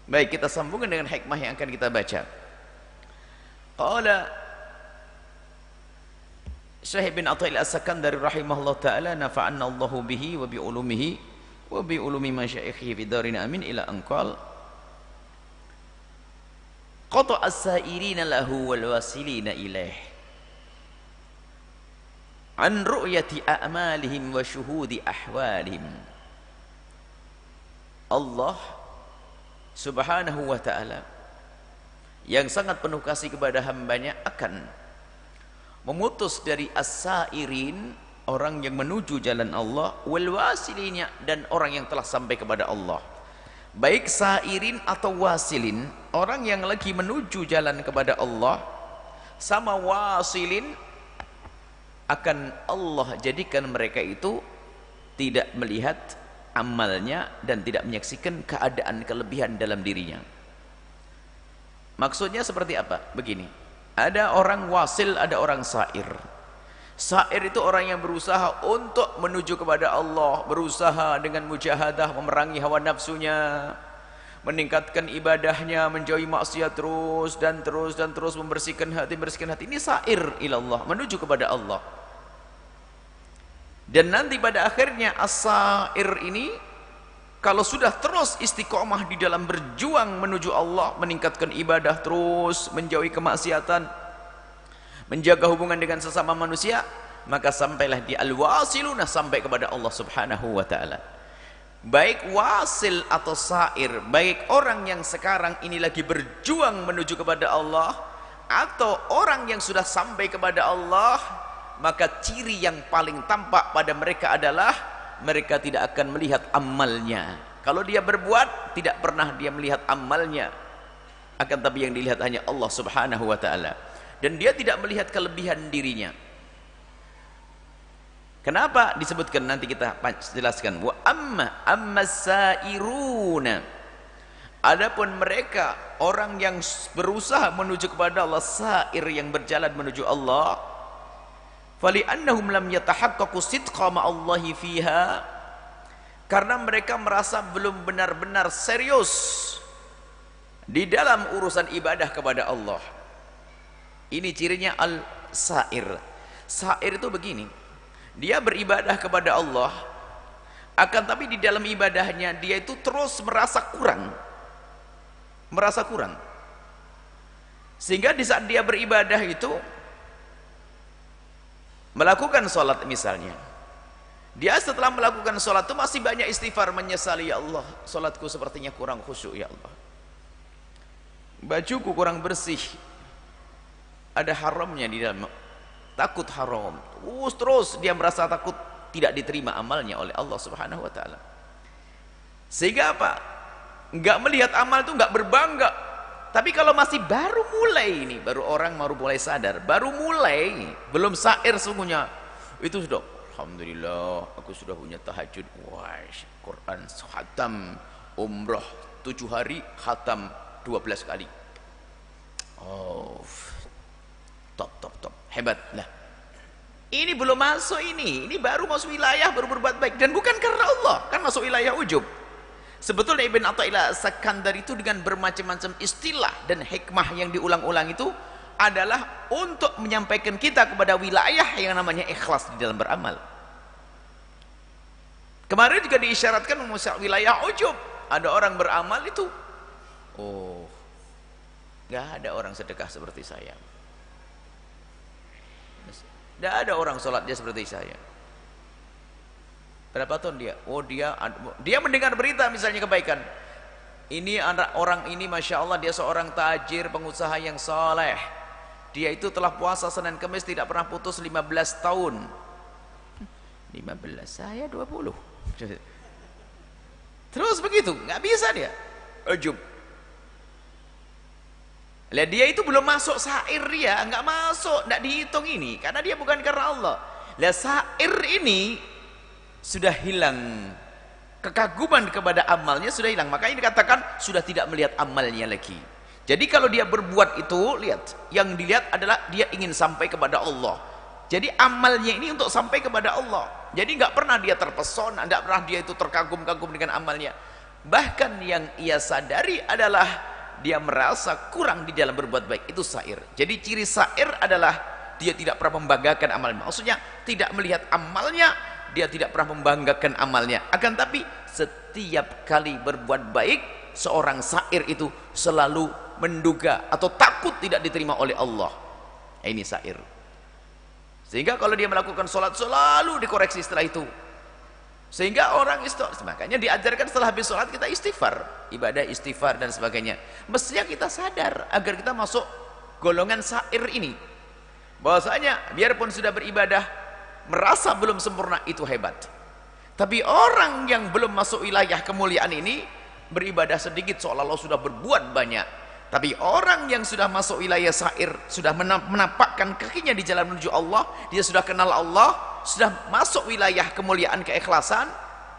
Baik, kita sambungkan dengan hikmah yang akan kita baca. Qala Syekh bin Athaillah As-Sakandari rahimahullah ta'ala nafa'anna Allahu bihi wa bi ulumihi wa bi ulumi masyayikhi fi darin amin ila anqal qata as-sairina lahu wal wasilina ilaih an ru'yati a'malihim wa syuhudi ahwalihim. Allah subhanahu wa ta'ala yang sangat penuh kasih kepada hambanya akan memutus dari as-sairin, orang yang menuju jalan Allah, wal wasilina, dan orang yang telah sampai kepada Allah. Baik sairin atau wasilin, orang yang lagi menuju jalan kepada Allah, sama wasilin, akan Allah jadikan mereka itu tidak melihat amalnya dan tidak menyaksikan keadaan kelebihan dalam dirinya. Maksudnya seperti apa? Begini, ada orang wasil, ada orang sair. Sair itu orang yang berusaha untuk menuju kepada Allah, berusaha dengan mujahadah memerangi hawa nafsunya, meningkatkan ibadahnya, menjauhi maksiat terus dan terus membersihkan hati. Ini sair ilallah, menuju kepada Allah. Dan nanti pada akhirnya as-sair ini kalau sudah terus istiqomah di dalam berjuang menuju Allah, meningkatkan ibadah terus, menjauhi kemaksiatan, menjaga hubungan dengan sesama manusia, maka sampailah di al-wasiluna, sampai kepada Allah subhanahu wa ta'ala. Baik wasil atau sair, baik orang yang sekarang ini lagi berjuang menuju kepada Allah atau orang yang sudah sampai kepada Allah, maka ciri yang paling tampak pada mereka adalah mereka tidak akan melihat amalnya. Kalau dia berbuat, tidak pernah dia melihat amalnya, akan tapi yang dilihat hanya Allah subhanahu wa ta'ala. Dan dia tidak melihat kelebihan dirinya. Kenapa disebutkan? Nanti kita jelaskan. Wa amma sairuna, adapun mereka orang yang berusaha menuju kepada Allah, sair yang berjalan menuju Allah, fali'annahum lam yatahaqqaqu sidqa ma'allahi fiha, karena mereka merasa belum benar-benar serius di dalam urusan ibadah kepada Allah. Ini cirinya al-sair. Sair itu begini, dia beribadah kepada Allah, akan tapi di dalam ibadahnya dia itu terus merasa kurang, sehingga di saat dia beribadah itu, melakukan sholat misalnya, dia setelah melakukan sholat itu masih banyak istighfar, menyesali, ya Allah sholatku sepertinya kurang khusyuk, ya Allah bajuku kurang bersih, ada haramnya di dalam, takut haram, terus dia merasa takut tidak diterima amalnya oleh Allah subhanahu wa ta'ala. Sehingga apa? Enggak melihat amal itu, enggak berbangga. Tapi kalau masih baru mulai ini, baru orang baru mulai sadar, baru mulai, belum sair sungguhnya, itu sudah alhamdulillah aku sudah punya tahajud, wah Quran khatam, umrah 7 hari khatam 12 kali, oh top hebat lah. Ini belum masuk, ini baru masuk wilayah, baru berbuat baik, dan bukan karena Allah, kan masuk wilayah ujub. Sebetulnya Ibn Athaillah As-Sakandari itu dengan bermacam-macam istilah dan hikmah yang diulang-ulang itu adalah untuk menyampaikan kita kepada wilayah yang namanya ikhlas di dalam beramal. Kemarin juga diisyaratkan wilayah ujub, ada orang beramal itu, oh gak ada orang sedekah seperti saya, gak ada orang sholatnya seperti saya. Berapa tahun dia? Oh dia mendengar berita misalnya kebaikan. Ini anak orang ini Masya Allah, dia seorang tajir, pengusaha yang soleh. Dia itu telah puasa Senin Kemis tidak pernah putus 15 tahun. 15, saya 20. Terus begitu, nggak bisa dia. Ujub. Lihat, dia itu belum masuk sair, dia nggak masuk, nggak dihitung ini, karena dia bukan karena Allah. Lihat, sair ini sudah hilang kekaguman kepada amalnya, sudah hilang, makanya dikatakan sudah tidak melihat amalnya lagi. Jadi kalau dia berbuat itu, lihat, yang dilihat adalah dia ingin sampai kepada Allah. Jadi amalnya ini untuk sampai kepada Allah. Jadi nggak pernah dia terpesona, nggak pernah dia itu terkagum-kagum dengan amalnya. Bahkan yang ia sadari adalah dia merasa kurang di dalam berbuat baik. Itu sair. Jadi ciri sair adalah dia tidak pernah membanggakan amalnya. Maksudnya tidak melihat amalnya, dia tidak pernah membanggakan amalnya. Akan tapi setiap kali berbuat baik, seorang sair itu selalu menduga atau takut tidak diterima oleh Allah. Ini sair. Sehingga kalau dia melakukan sholat selalu dikoreksi setelah itu. Sehingga orang makanya diajarkan setelah habis sholat kita istighfar, ibadah istighfar dan sebagainya. Mestinya kita sadar agar kita masuk golongan sair ini, bahwasanya biarpun sudah beribadah merasa belum sempurna itu hebat. Tapi orang yang belum masuk wilayah kemuliaan ini beribadah sedikit seolah-olah sudah berbuat banyak. Tapi orang yang sudah masuk wilayah sair, sudah menapakkan kakinya di jalan menuju Allah, dia sudah kenal Allah, sudah masuk wilayah kemuliaan keikhlasan,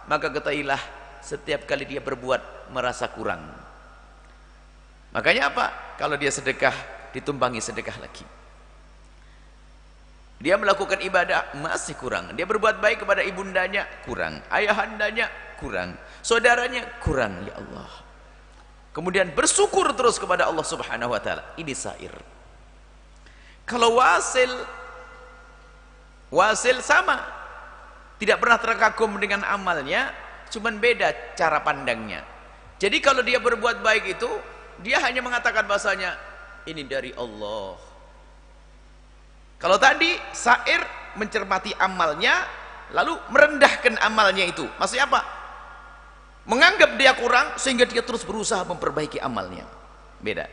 maka ketahuilah setiap kali dia berbuat merasa kurang. Makanya apa? Kalau dia sedekah, ditumpangi sedekah lagi. Dia melakukan ibadah masih kurang. Dia berbuat baik kepada ibundanya kurang, ayahandanya kurang, saudaranya kurang. Ya Allah. Kemudian bersyukur terus kepada Allah Subhanahu wa taala. Ini sair. Kalau wasil sama, tidak pernah terkagum dengan amalnya, cuman beda cara pandangnya. Jadi kalau dia berbuat baik itu, dia hanya mengatakan bahasanya ini dari Allah. Kalau tadi sair mencermati amalnya lalu merendahkan amalnya itu. Maksudnya apa? Menganggap dia kurang sehingga dia terus berusaha memperbaiki amalnya. Beda.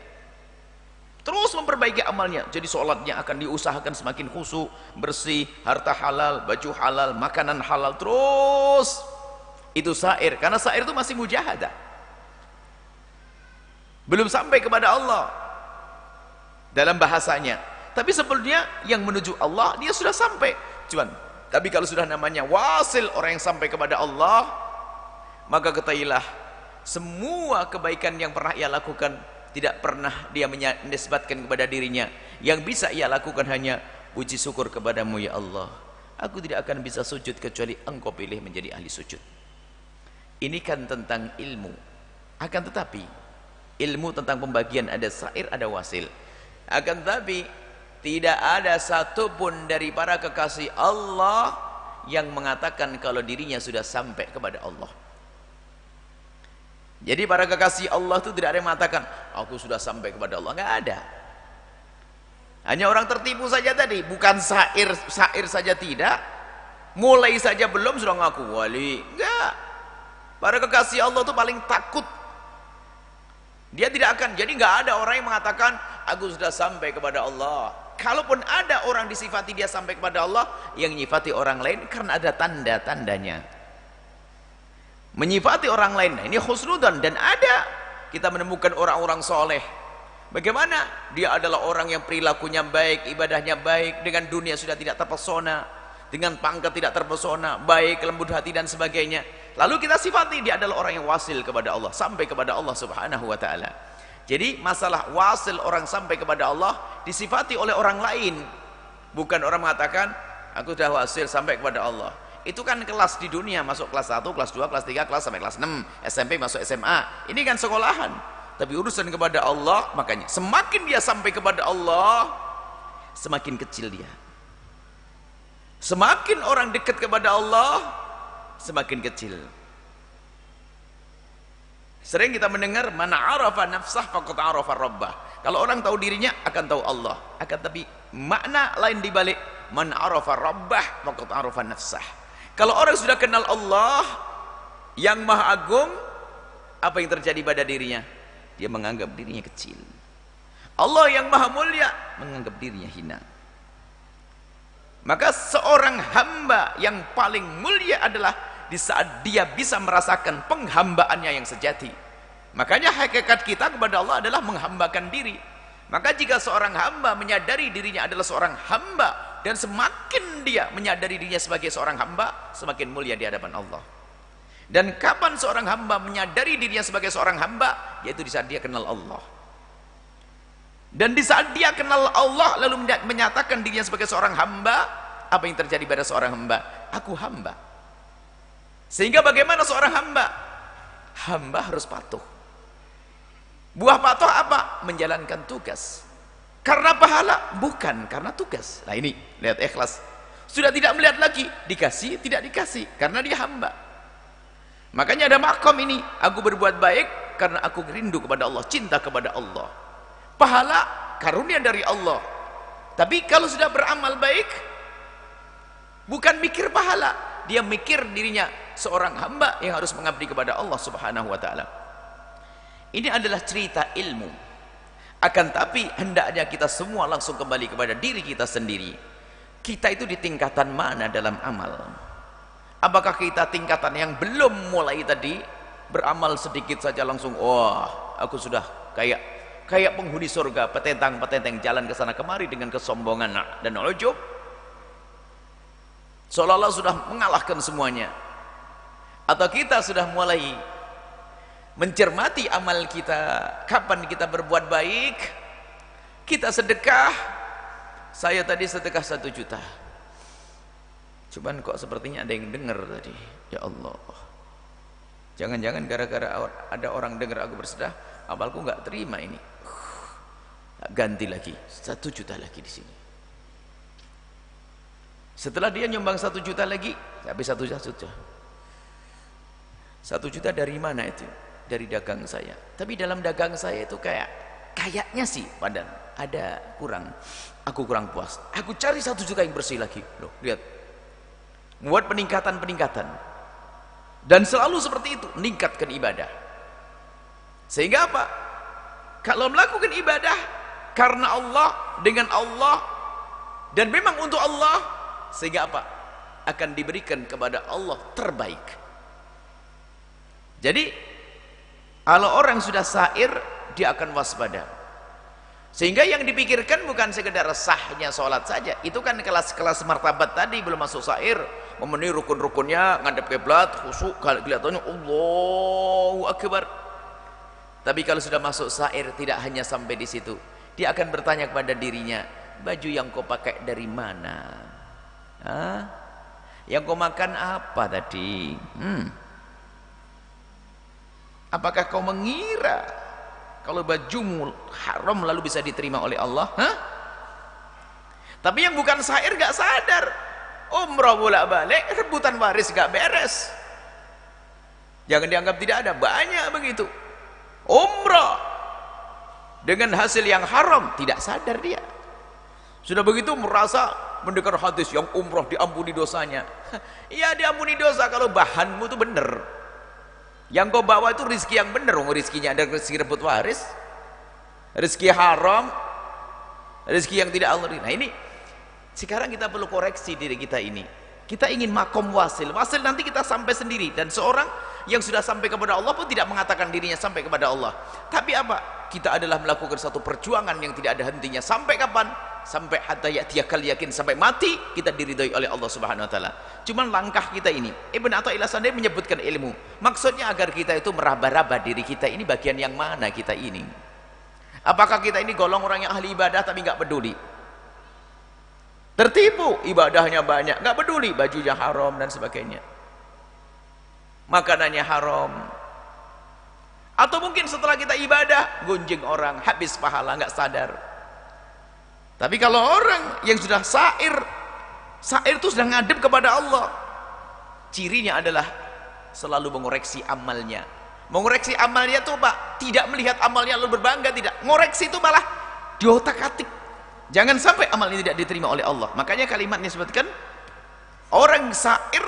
Terus memperbaiki amalnya. Jadi sholatnya akan diusahakan semakin khusyuk, bersih, harta halal, baju halal, makanan halal. Terus itu sair. Karena sair itu masih mujahadah, belum sampai kepada Allah dalam bahasanya. Tapi sebelumnya yang menuju Allah dia sudah sampai. Tapi kalau sudah namanya wasil, orang yang sampai kepada Allah, maka ketahuilah semua kebaikan yang pernah ia lakukan tidak pernah dia menisbatkan kepada dirinya. Yang bisa ia lakukan hanya puji syukur kepadamu ya Allah. Aku tidak akan bisa sujud kecuali engkau pilih menjadi ahli sujud. Ini kan tentang ilmu. Akan tetapi ilmu tentang pembagian ada sair, ada wasil. Akan tetapi tidak ada satupun dari para kekasih Allah yang mengatakan kalau dirinya sudah sampai kepada Allah. Jadi para kekasih Allah itu tidak ada yang mengatakan aku sudah sampai kepada Allah, enggak ada. Hanya orang tertipu saja tadi, bukan sair saja tidak, mulai saja belum sudah ngaku wali. Enggak. Para kekasih Allah itu paling takut. Dia tidak akan, jadi enggak ada orang yang mengatakan aku sudah sampai kepada Allah. Kalaupun ada orang disifati dia sampai kepada Allah, yang menyifati orang lain karena ada tanda-tandanya. Menyifati orang lain, nah ini husnudzon. Dan ada kita menemukan orang-orang soleh, bagaimana dia adalah orang yang perilakunya baik, ibadahnya baik, dengan dunia sudah tidak terpesona, dengan pangkat tidak terpesona, baik, lembut hati dan sebagainya. Lalu kita sifati dia adalah orang yang wasil kepada Allah, sampai kepada Allah Subhanahu wa taala. Jadi masalah wasil, orang sampai kepada Allah disifati oleh orang lain, bukan orang mengatakan aku sudah wasil sampai kepada Allah. Itu kan kelas di dunia, masuk kelas 1, kelas 2, kelas 3, kelas sampai kelas 6, SMP masuk SMA. Ini kan sekolahan. Tapi urusan kepada Allah, makanya semakin dia sampai kepada Allah, semakin kecil dia. Semakin orang dekat kepada Allah, semakin kecil. Sering kita mendengar man arafa nafsah faqad arafa rabbah. Kalau orang tahu dirinya akan tahu Allah. Akan tapi makna lain dibalik man arafa rabbah faqad arafa nafsah. Kalau orang sudah kenal Allah yang maha agung, apa yang terjadi pada dirinya? Dia menganggap dirinya kecil. Allah yang maha mulia menganggap dirinya hina. Maka seorang hamba yang paling mulia adalah di saat dia bisa merasakan penghambaannya yang sejati. Makanya hakikat kita kepada Allah adalah menghambakan diri. Maka jika seorang hamba menyadari dirinya adalah seorang hamba, dan semakin dia menyadari dirinya sebagai seorang hamba, semakin mulia di hadapan Allah. Dan kapan seorang hamba menyadari dirinya sebagai seorang hamba? Yaitu di saat dia kenal Allah. Dan di saat dia kenal Allah lalu menyatakan dirinya sebagai seorang hamba, apa yang terjadi pada seorang hamba? Aku hamba. Sehingga bagaimana seorang hamba? Hamba harus patuh. Buah patuh apa? Menjalankan tugas. Karena pahala, bukan karena tugas. Nah ini, lihat ikhlas. Sudah tidak melihat lagi, dikasih, tidak dikasih. Karena dia hamba. Makanya ada makom ini. Aku berbuat baik karena aku rindu kepada Allah, cinta kepada Allah. Pahala, karunia dari Allah. Tapi kalau sudah beramal baik, bukan mikir pahala. Dia mikir dirinya seorang hamba yang harus mengabdi kepada Allah subhanahu wa ta'ala. Ini adalah cerita ilmu. Akan tapi hendaknya kita semua langsung kembali kepada diri kita sendiri. Kita itu di tingkatan mana dalam amal? Apakah kita tingkatan yang belum mulai tadi, beramal sedikit saja langsung wah aku sudah kayak penghuni surga, petentang-petenteng jalan ke sana kemari dengan kesombongan dan ujub, seolah-olah sudah mengalahkan semuanya? Atau kita sudah mulai mencermati amal kita, kapan kita berbuat baik, kita sedekah. Saya tadi sedekah 1 juta, cuman kok sepertinya ada yang dengar tadi. Ya Allah, jangan-jangan gara-gara ada orang dengar aku bersedekah, amalku nggak terima ini. Ganti lagi 1 juta lagi di sini. Setelah dia nyumbang 1 juta lagi, habis 1 juta. 1 juta dari mana itu? Dari dagang saya. Tapi dalam dagang saya itu kayaknya sih padan ada kurang. Aku kurang puas. Aku cari 1 juta yang bersih lagi. Loh, lihat. Buat peningkatan-peningkatan. Dan selalu seperti itu, meningkatkan ibadah. Sehingga apa? Kalau melakukan ibadah karena Allah, dengan Allah, dan memang untuk Allah, sehingga apa? Akan diberikan kepada Allah terbaik. Jadi kalau orang sudah sair, dia akan waspada. Sehingga yang dipikirkan bukan sekedar sahnya sholat saja. Itu kan kelas-kelas martabat tadi, belum masuk sair, memenuhi rukun-rukunnya, ngadep kiblat, khusyuk, kelihatannya Allahu Akbar. Tapi kalau sudah masuk sair, tidak hanya sampai di situ. Dia akan bertanya kepada dirinya, baju yang kau pakai dari mana? Hah? Yang kau makan apa tadi? Apakah kau mengira kalau bajumu haram lalu bisa diterima oleh Allah? Hah? Tapi yang bukan sair gak sadar, umrah bolak-balik, rebutan waris gak beres. Jangan dianggap tidak ada, banyak begitu. Umrah dengan hasil yang haram, tidak sadar dia. Sudah begitu merasa mendengar hadis yang umrah diampuni dosanya. Iya diampuni dosa kalau bahanmu itu benar. Yang kau bawa itu rizki yang benar. Rizkinya ada rizki rebut waris, rizki haram, rizki yang tidak Allah. Nah ini sekarang kita perlu koreksi diri kita ini. Kita ingin makom wasil. Wasil nanti kita sampai sendiri. Dan seorang yang sudah sampai kepada Allah pun tidak mengatakan dirinya sampai kepada Allah. Tapi apa? Kita adalah melakukan satu perjuangan yang tidak ada hentinya. Sampai kapan? Sampai hatta ya'tiyakal yakin, sampai mati kita diridhoi oleh Allah Subhanahu wa taala. Cuman langkah kita ini, Ibn Athaillah Sandai menyebutkan ilmu. Maksudnya agar kita itu meraba-raba diri kita ini bagian yang mana kita ini. Apakah kita ini golong orang yang ahli ibadah tapi nggak peduli? Tertipu, ibadahnya banyak, nggak peduli, bajunya haram dan sebagainya. Makanannya haram. Atau mungkin setelah kita ibadah, gunjing orang, habis pahala, nggak sadar. Tapi kalau orang yang sudah sair itu sudah ngadep kepada Allah, cirinya adalah selalu mengoreksi amalnya. Mengoreksi amalnya itu Pak, tidak melihat amalnya lalu berbangga, tidak. Ngoreksi itu malah diotak-atik. Jangan sampai amal ini tidak diterima oleh Allah. Makanya kalimatnya disebutkan, orang sair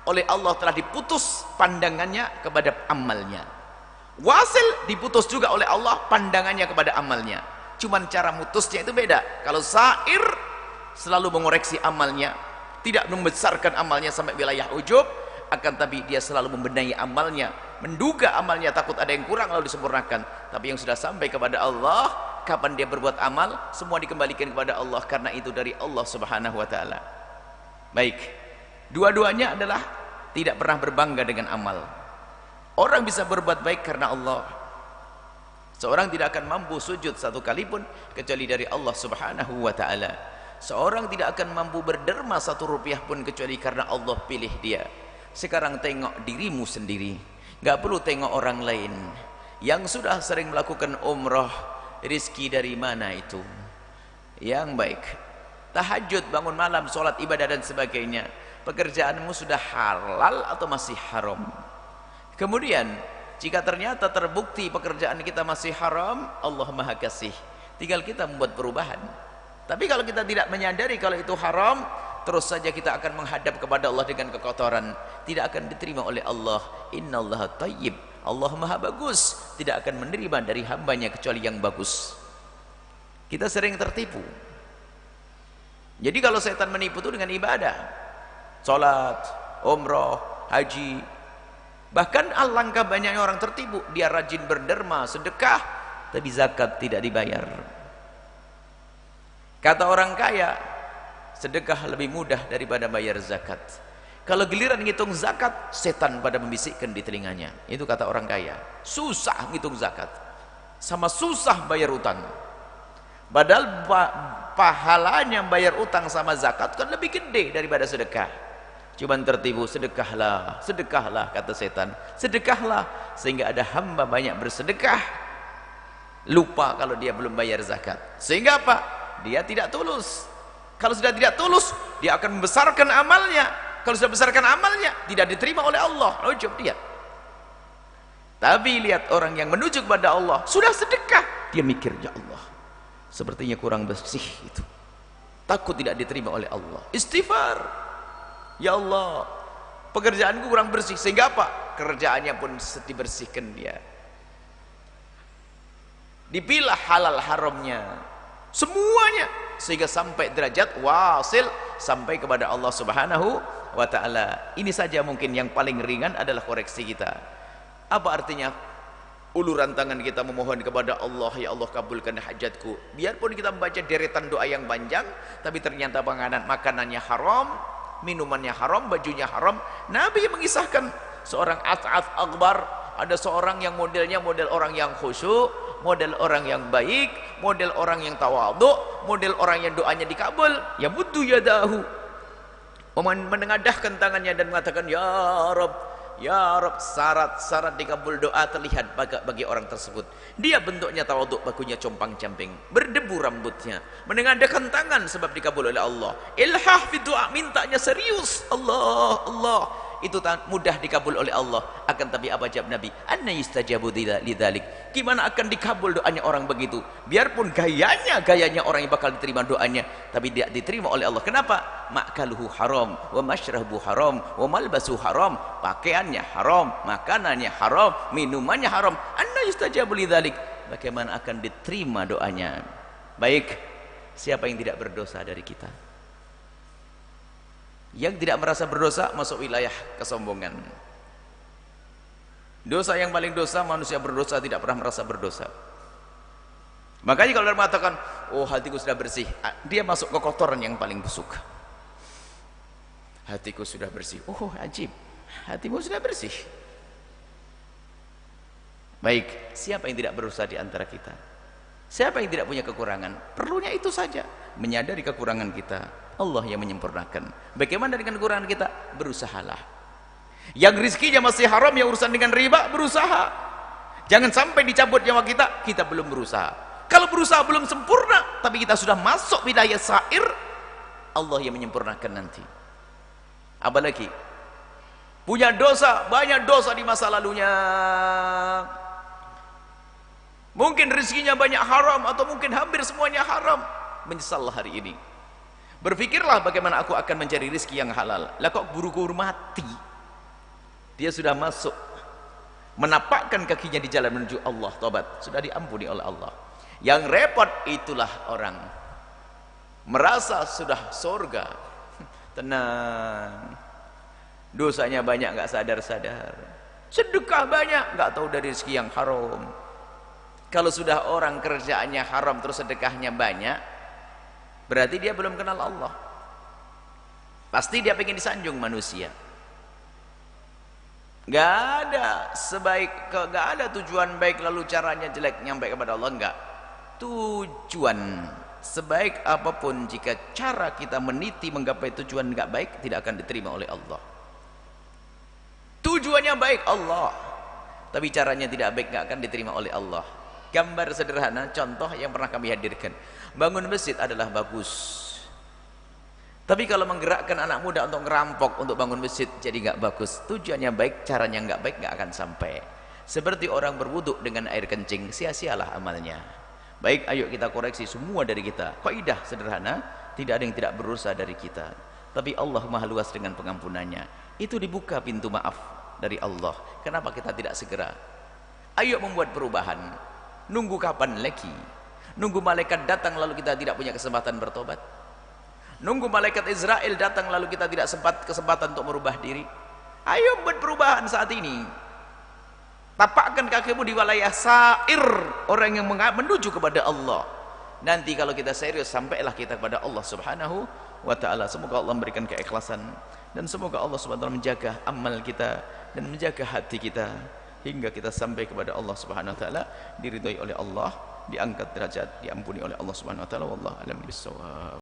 oleh Allah telah diputus pandangannya kepada amalnya. Wasil diputus juga oleh Allah pandangannya kepada amalnya. Cuman cara mutusnya itu beda. Kalau sair selalu mengoreksi amalnya, tidak membesarkan amalnya sampai wilayah ujub, akan tapi dia selalu membenahi amalnya, menduga amalnya takut ada yang kurang lalu disempurnakan. Tapi yang sudah sampai kepada Allah, kapan dia berbuat amal, semua dikembalikan kepada Allah, karena itu dari Allah Subhanahu wa taala. Baik. Dua-duanya adalah tidak pernah berbangga dengan amal. Orang bisa berbuat baik karena Allah. Seorang tidak akan mampu sujud satu kali pun kecuali dari Allah Subhanahu wa taala. Seorang tidak akan mampu berderma 1 rupiah pun kecuali karena Allah pilih dia. Sekarang tengok dirimu sendiri. Nggak perlu tengok orang lain. Yang sudah sering melakukan umrah, rizki dari mana itu? Yang baik. Tahajud, bangun malam, sholat ibadah dan sebagainya. Pekerjaanmu sudah halal atau masih haram? Kemudian, jika ternyata terbukti pekerjaan kita masih haram, Allah Maha Kasih. Tinggal kita membuat perubahan. Tapi kalau kita tidak menyadari kalau itu haram, terus saja kita akan menghadap kepada Allah dengan kekotoran, tidak akan diterima oleh Allah. Innallaha thayyib, Allah Maha bagus, tidak akan menerima dari hambanya kecuali yang bagus. Kita sering tertipu. Jadi kalau setan menipu itu dengan ibadah, salat, umrah, haji. Bahkan alangkah banyaknya orang tertipu. Dia rajin berderma, sedekah, tapi zakat tidak dibayar. Kata orang kaya, sedekah lebih mudah daripada bayar zakat. Kalau giliran ngitung zakat, setan pada membisikkan di telinganya. Itu kata orang kaya. Susah ngitung zakat, sama susah bayar utang. Padahal pahalanya bayar utang sama zakat kan lebih gede daripada sedekah. Cuman tertipu, sedekahlah, sedekahlah, kata setan. Sedekahlah, sehingga ada hamba banyak bersedekah, lupa kalau dia belum bayar zakat. Sehingga apa? Dia tidak tulus. Kalau sudah tidak tulus, dia akan membesarkan amalnya. Kalau sudah besarkan amalnya, tidak diterima oleh Allah. Ujub dia. Tapi lihat orang yang menuju kepada Allah, sudah sedekah, dia mikir, ya Allah, sepertinya kurang bersih itu, takut tidak diterima oleh Allah. Istighfar, ya Allah, pekerjaanku kurang bersih, sehingga apa? Kerjaannya pun dibersihkan dia. Dipilah halal haramnya, semuanya, sehingga sampai derajat wasil, sampai kepada Allah Subhanahu wa ta'ala. Ini saja mungkin yang paling ringan adalah koreksi kita. Apa artinya? Uluran tangan kita memohon kepada Allah, ya Allah kabulkan hajatku. Biarpun kita membaca deretan doa yang panjang, tapi ternyata makanannya haram, minumannya haram, bajunya haram. Nabi mengisahkan seorang As'af Akbar, ada seorang yang modelnya model orang yang khusyuk, model orang yang baik, model orang yang tawadhu, model orang yang doanya dikabul. Ya muddu yadahu, menengadahkan tangannya dan mengatakan, ya Rabb, ya Rabb. Syarat-syarat dikabul doa terlihat bagi orang tersebut. Dia bentuknya tawadhu, bakunya compang-camping, berdebu rambutnya, menengadahkan tangan sebab dikabul oleh Allah. Ilhah fi doa, mintanya serius. Allah, Allah, itu mudah dikabul oleh Allah. Akan tapi apa jawab Nabi? Anna yustajabu lidzalik. Gimana akan dikabul doanya orang begitu? Biarpun gayanya orang yang bakal diterima doanya, tapi tidak diterima oleh Allah. Kenapa? Makaluhu haram, wa mashrabuhu haram, wa malbasuhu haram. Pakaiannya haram, makanannya haram, minumannya haram. Anna yustajabu lidzalik. Bagaimana akan diterima doanya? Baik, siapa yang tidak berdosa dari kita? Yang tidak merasa berdosa masuk wilayah kesombongan. Dosa yang paling dosa, manusia berdosa tidak pernah merasa berdosa. Makanya kalau dia mengatakan, oh hatiku sudah bersih, dia masuk ke kotoran yang paling busuk. Hatiku sudah bersih. Oh ajib, hatimu sudah bersih. Baik, siapa yang tidak berdosa di antara kita? Siapa yang tidak punya kekurangan? Perlunya itu saja, menyadari kekurangan kita. Allah yang menyempurnakan. Bagaimana dengan kekurangan kita? Berusahalah. Yang rizkinya masih haram, yang urusan dengan riba, berusaha. Jangan sampai dicabut nyawa kita, kita belum berusaha. Kalau berusaha belum sempurna, tapi kita sudah masuk wilayah sair, Allah yang menyempurnakan nanti. Apalagi punya dosa, banyak dosa di masa lalunya. Mungkin rizkinya banyak haram, atau mungkin hampir semuanya haram. Menyesallah hari ini. Berpikirlah bagaimana aku akan mencari rezeki yang halal. Lah kok buru-buru mati? Dia sudah masuk, menapakkan kakinya di jalan menuju Allah, tobat, sudah diampuni oleh Allah. Yang repot itulah orang merasa sudah surga, tenang, dosanya banyak nggak sadar-sadar, sedekah banyak nggak tahu dari rezeki yang haram. Kalau sudah orang kerjaannya haram terus sedekahnya banyak, berarti dia belum kenal Allah. Pasti dia pengen disanjung manusia. Gak ada gak ada tujuan baik lalu caranya jelek nyampe kepada Allah, enggak. Tujuan sebaik apapun, jika cara kita meniti menggapai tujuan enggak baik, tidak akan diterima oleh Allah. Tujuannya baik Allah, tapi caranya tidak baik, nggak akan diterima oleh Allah. Gambar sederhana, contoh yang pernah kami hadirkan, bangun masjid adalah bagus, tapi kalau menggerakkan anak muda untuk ngerampok untuk bangun masjid jadi nggak bagus. Tujuannya baik, caranya nggak baik, nggak akan sampai. Seperti orang berwuduk dengan air kencing, sia-sialah amalnya. Baik, ayo kita koreksi semua dari kita. Kaidah sederhana, tidak ada yang tidak berusaha dari kita, tapi Allah Maha luas dengan pengampunannya. Itu dibuka pintu maaf dari Allah. Kenapa kita tidak segera? Ayo membuat perubahan. Nunggu kapan lagi? Nunggu malaikat datang lalu kita tidak punya kesempatan bertobat? Nunggu malaikat Israel datang lalu kita tidak sempat kesempatan untuk merubah diri? Ayo buat perubahan saat ini. Tapakkan kakimu di wilayah sair, orang yang menuju kepada Allah. Nanti kalau kita serius, sampailah kita kepada Allah Subhanahu wa ta'ala. Semoga Allah memberikan keikhlasan, dan semoga Allah Subhanahu wa ta'ala menjaga amal kita dan menjaga hati kita hingga kita sampai kepada Allah Subhanahu wa ta'ala, diridhai oleh Allah, diangkat derajat, diampuni oleh Allah Subhanahu wa ta'ala. Wallahu a'lam bishawab.